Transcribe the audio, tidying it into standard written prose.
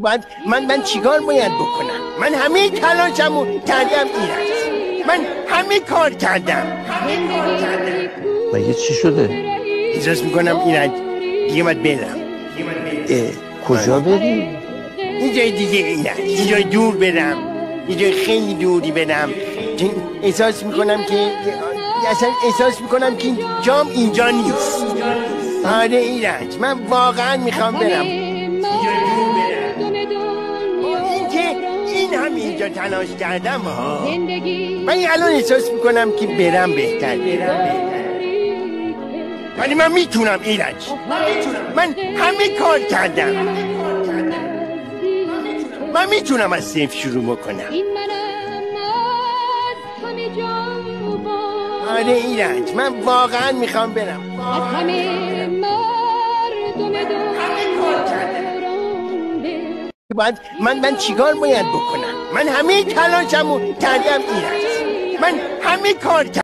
من چیکار باید بکنم؟ من همه تلاشمو کردم ایرج، من همه کار کردم. مگه چی شده؟ احساس میکنم ایرج دیگه باید برم. کجا بری؟ یه جای دیگه ایرج، یه جای دور برم، یه جای خیلی دوری برم. احساس میکنم که اصلا احساس میکنم که جام اینجا نیست. آره ایرج، من واقعا میخوام برم این هم اینجا تلاش کردم ها. من الان احساس میکنم که برم بهتر. ولی من میتونم ایرج، من همه کار کردم. من میتونم از صفر شروع بکنم. آره ایرج، من واقعا میخوام برم. من چیکار باید بکنم؟ من همه تلاشمو کردم ایرج، من همه کار کردم.